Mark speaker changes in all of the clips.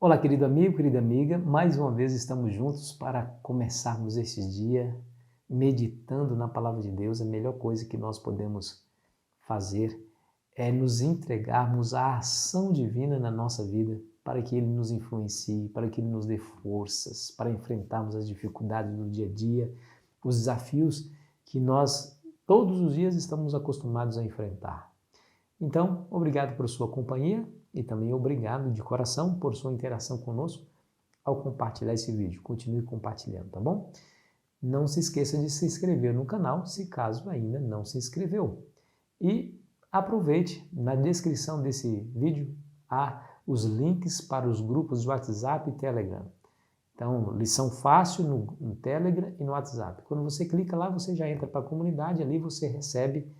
Speaker 1: Olá, querido amigo, querida amiga, mais uma vez estamos juntos para começarmos este dia meditando na Palavra de Deus. A melhor coisa que nós podemos fazer é nos entregarmos à ação divina na nossa vida, para que Ele nos influencie, para que Ele nos dê forças, para enfrentarmos as dificuldades do dia a dia, os desafios que nós todos os dias estamos acostumados a enfrentar. Então, obrigado por sua companhia e também obrigado de coração por sua interação conosco ao compartilhar esse vídeo. Continue compartilhando, tá bom? Não se esqueça de se inscrever no canal, se caso ainda não se inscreveu. E aproveite, na descrição desse vídeo há os links para os grupos de WhatsApp e Telegram. Então, lição fácil no Telegram e no WhatsApp. Quando você clica lá, você já entra para a comunidade, ali você recebe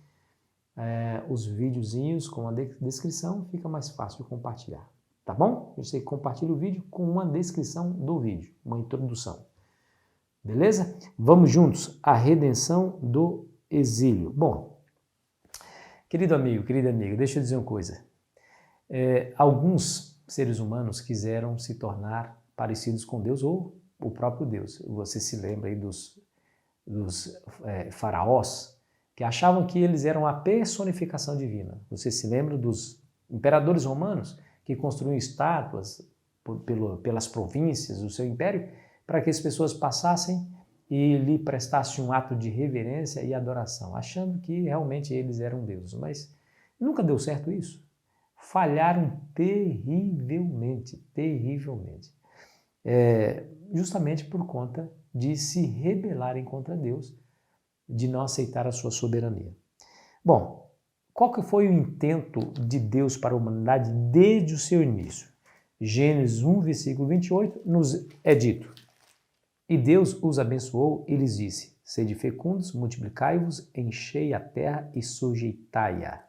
Speaker 1: os videozinhos com a descrição, fica mais fácil de compartilhar, tá bom? Você compartilha o vídeo com uma descrição do vídeo, uma introdução, beleza? Vamos juntos, a redenção do exílio. Bom, querido amigo, querida amiga, deixa eu dizer uma coisa. Alguns seres humanos quiseram se tornar parecidos com Deus ou o próprio Deus. Você se lembra aí dos faraós, que achavam que eles eram a personificação divina. Você se lembra dos imperadores romanos que construíam estátuas pelas províncias do seu império para que as pessoas passassem e lhe prestassem um ato de reverência e adoração, achando que realmente eles eram deuses. Mas nunca deu certo isso. Falharam terrivelmente, terrivelmente. Justamente por conta de se rebelarem contra Deus, de não aceitar a sua soberania. Bom, qual que foi o intento de Deus para a humanidade desde o seu início? Gênesis 1, versículo 28, nos é dito: E Deus os abençoou e lhes disse: Sede fecundos, multiplicai-vos, enchei a terra e sujeitai-a.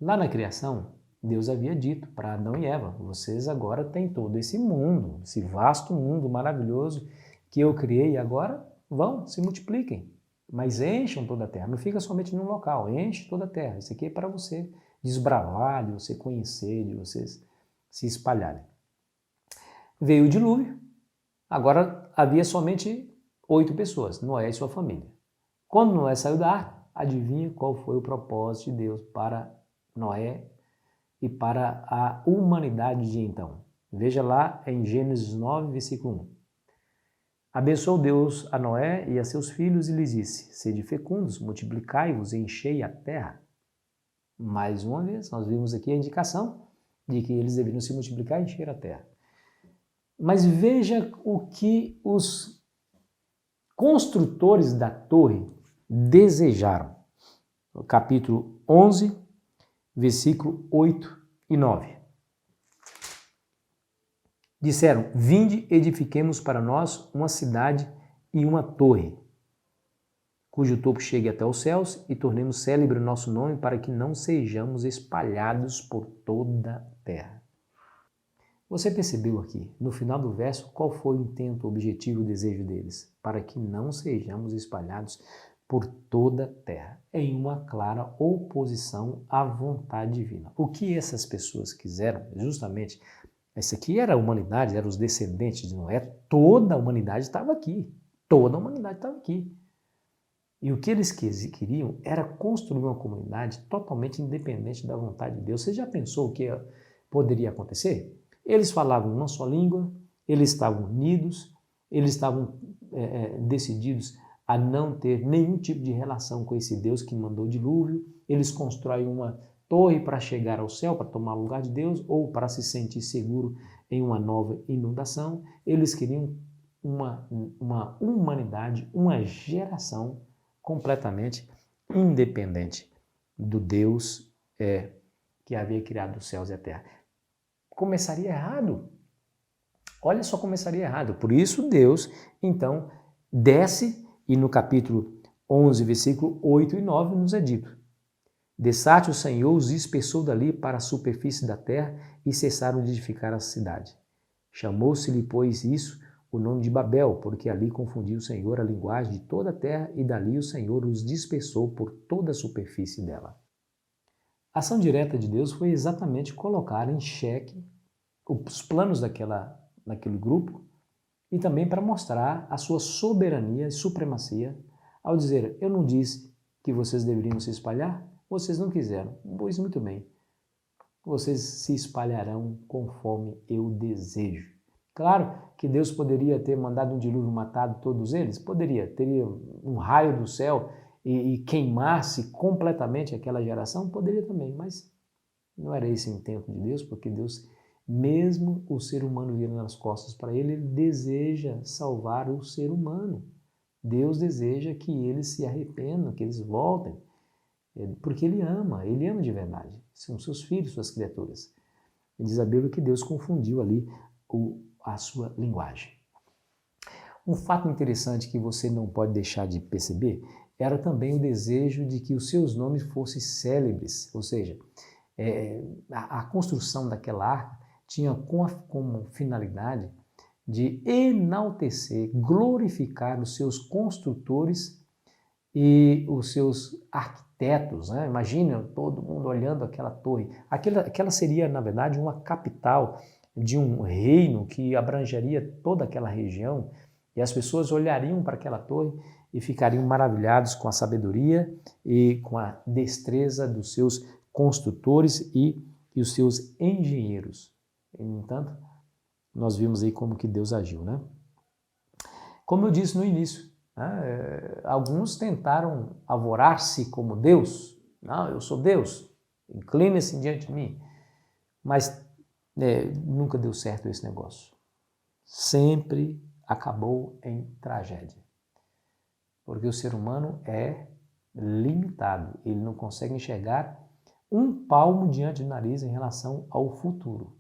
Speaker 1: Lá na criação, Deus havia dito para Adão e Eva: vocês agora têm todo esse mundo, esse vasto mundo maravilhoso que eu criei, e agora vão, se multipliquem, mas encham toda a terra. Não fica somente num local, enche toda a terra. Isso aqui é para você desbravar, de você conhecer, de vocês se espalharem. Veio o dilúvio, agora havia somente 8 pessoas, Noé e sua família. Quando Noé saiu da arca, adivinha qual foi o propósito de Deus para Noé e para a humanidade de então? Veja lá em Gênesis 9, versículo 1. Abençoou Deus a Noé e a seus filhos e lhes disse: Sede fecundos, multiplicai-vos e enchei a terra. Mais uma vez, nós vimos aqui a indicação de que eles deveriam se multiplicar e encher a terra. Mas veja o que os construtores da torre desejaram. No capítulo 11, versículo 8 e 9. Disseram: Vinde, edifiquemos para nós uma cidade e uma torre, cujo topo chegue até os céus, e tornemos célebre o nosso nome, para que não sejamos espalhados por toda a terra. Você percebeu aqui, no final do verso, qual foi o intento, o objetivo, o desejo deles? Para que não sejamos espalhados por toda a terra, em uma clara oposição à vontade divina. O que essas pessoas quiseram, justamente, essa aqui era a humanidade, eram os descendentes de Noé, toda a humanidade estava aqui, toda a humanidade estava aqui. E o que eles queriam era construir uma comunidade totalmente independente da vontade de Deus. Você já pensou o que poderia acontecer? Eles falavam uma só língua, eles estavam unidos, eles estavam decididos a não ter nenhum tipo de relação com esse Deus que mandou o dilúvio. Eles constroem uma torre para chegar ao céu, para tomar o lugar de Deus, ou para se sentir seguro em uma nova inundação. Eles queriam uma humanidade, uma geração completamente independente do Deus que havia criado os céus e a terra. Começaria errado. Olha só, começaria errado. Por isso Deus, então, desce e no capítulo 11, versículo 8 e 9 nos é dito: Desate o Senhor os dispersou dali para a superfície da terra e cessaram de edificar a cidade. Chamou-se-lhe, pois, isso o nome de Babel, porque ali confundiu o Senhor a linguagem de toda a terra e dali o Senhor os dispersou por toda a superfície dela. A ação direta de Deus foi exatamente colocar em xeque os planos daquele grupo e também para mostrar a sua soberania e supremacia ao dizer, eu não disse que vocês deveriam se espalhar, vocês não quiseram. Pois muito bem, vocês se espalharão conforme eu desejo. Claro que Deus poderia ter mandado um dilúvio matado todos eles, poderia, teria um raio do céu e queimasse completamente aquela geração, poderia também, mas não era esse o intento de Deus, porque Deus, mesmo o ser humano virando as costas para ele, ele deseja salvar o ser humano. Deus deseja que eles se arrependam, que eles voltem, porque ele ama de verdade. São seus filhos, suas criaturas. E diz a Bíblia que Deus confundiu ali a sua linguagem. Um fato interessante que você não pode deixar de perceber era também o desejo de que os seus nomes fossem célebres, ou seja, a construção daquela arca tinha como finalidade de enaltecer, glorificar os seus construtores e os seus arquitetos. Né? Imagina todo mundo olhando aquela torre. Aquela seria, na verdade, uma capital de um reino que abrangeria toda aquela região e as pessoas olhariam para aquela torre e ficariam maravilhados com a sabedoria e com a destreza dos seus construtores e os seus engenheiros. No entanto, nós vimos aí como que Deus agiu, né? Como eu disse no início, né, alguns tentaram alvorar-se como Deus. Não, eu sou Deus, incline-se diante de mim. Mas nunca deu certo esse negócio. Sempre acabou em tragédia. Porque o ser humano é limitado, ele não consegue enxergar um palmo diante do nariz em relação ao futuro.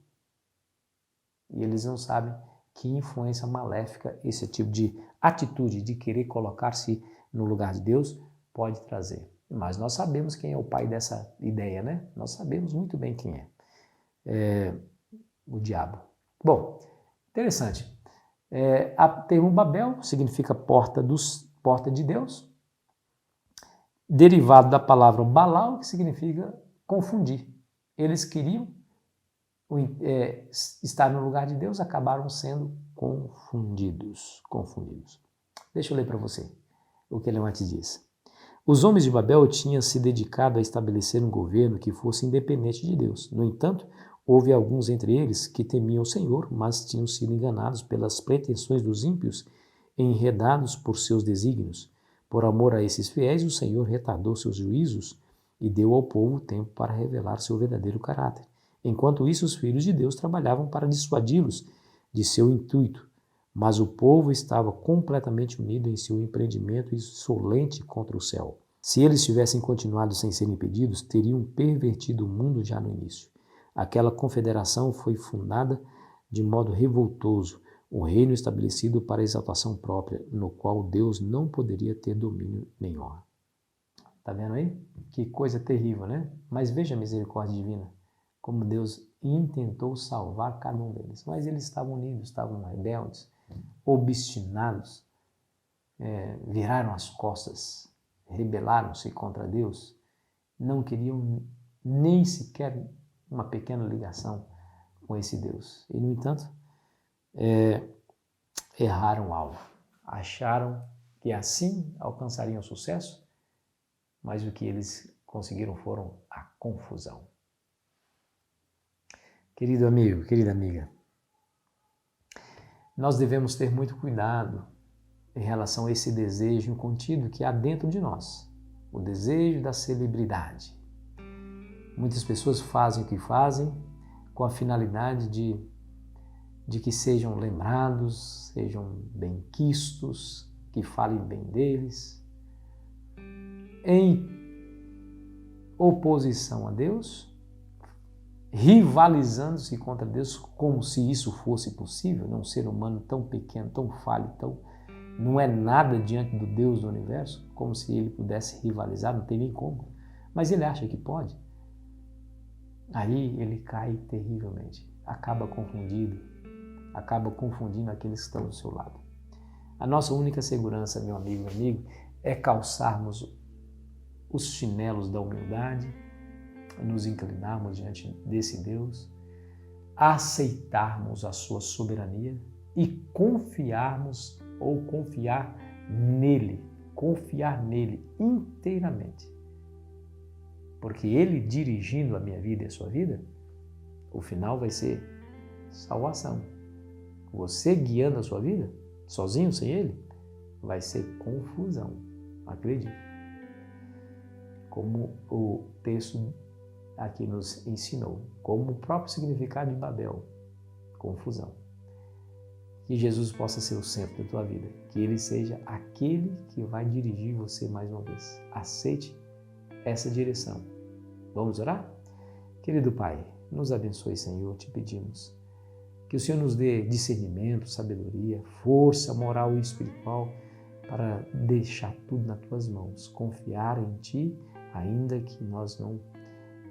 Speaker 1: E eles não sabem que influência maléfica esse tipo de atitude de querer colocar-se no lugar de Deus pode trazer. Mas nós sabemos quem é o pai dessa ideia, né? Nós sabemos muito bem quem é. O diabo. Bom, interessante. A termo Babel significa porta de Deus, derivado da palavra Baal, que significa confundir. Eles queriam estar no lugar de Deus, acabaram sendo confundidos. Deixa eu ler para você o que Leonte diz. Os homens de Babel tinham se dedicado a estabelecer um governo que fosse independente de Deus. No entanto, houve alguns entre eles que temiam o Senhor, mas tinham sido enganados pelas pretensões dos ímpios e enredados por seus desígnios. Por amor a esses fiéis, o Senhor retardou seus juízos e deu ao povo tempo para revelar seu verdadeiro caráter. Enquanto isso, os filhos de Deus trabalhavam para dissuadi-los de seu intuito, mas o povo estava completamente unido em seu empreendimento insolente contra o céu. Se eles tivessem continuado sem serem impedidos, teriam pervertido o mundo já no início. Aquela confederação foi fundada de modo revoltoso, um reino estabelecido para exaltação própria, no qual Deus não poderia ter domínio nem honra. Tá vendo aí? Que coisa terrível, né? Mas veja a misericórdia divina, como Deus intentou salvar cada um deles. Mas eles estavam unidos, estavam rebeldes, obstinados, viraram as costas, rebelaram-se contra Deus, não queriam nem sequer uma pequena ligação com esse Deus. E, no entanto, erraram o alvo. Acharam que assim alcançariam sucesso, mas o que eles conseguiram foram a confusão. Querido amigo, querida amiga, nós devemos ter muito cuidado em relação a esse desejo incontido que há dentro de nós, o desejo da celebridade. Muitas pessoas fazem o que fazem com a finalidade de que sejam lembrados, sejam benquistos, que falem bem deles. Em oposição a Deus, rivalizando-se contra Deus como se isso fosse possível, um ser humano tão pequeno, tão falho, não é nada diante do Deus do universo, como se ele pudesse rivalizar, não tem nem como. Mas ele acha que pode. Aí ele cai terrivelmente, acaba confundindo aqueles que estão do seu lado. A nossa única segurança, meu amigo e amigo, é calçarmos os chinelos da humildade, nos inclinarmos diante desse Deus, aceitarmos a sua soberania e confiarmos ou confiar nele inteiramente. Porque ele dirigindo a minha vida e a sua vida, o final vai ser salvação. Você guiando a sua vida, sozinho, sem ele, vai ser confusão. Acredite. Como o texto aqui nos ensinou, como o próprio significado de Babel, confusão. Que Jesus possa ser o centro da tua vida, que ele seja aquele que vai dirigir você mais uma vez. Aceite essa direção. Vamos orar? Querido Pai, nos abençoe, Senhor, te pedimos. Que o Senhor nos dê discernimento, sabedoria, força moral e espiritual para deixar tudo nas tuas mãos, confiar em Ti, ainda que nós não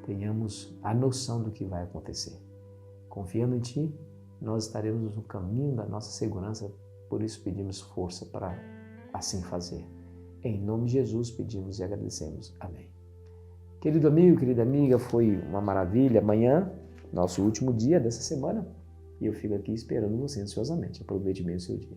Speaker 1: tenhamos a noção do que vai acontecer. Confiando em Ti, nós estaremos no caminho da nossa segurança, por isso pedimos força para assim fazer. Em nome de Jesus pedimos e agradecemos. Amém. Querido amigo, querida amiga, foi uma maravilha. Amanhã, nosso último dia dessa semana, e eu fico aqui esperando você ansiosamente. Aproveite bem o seu dia.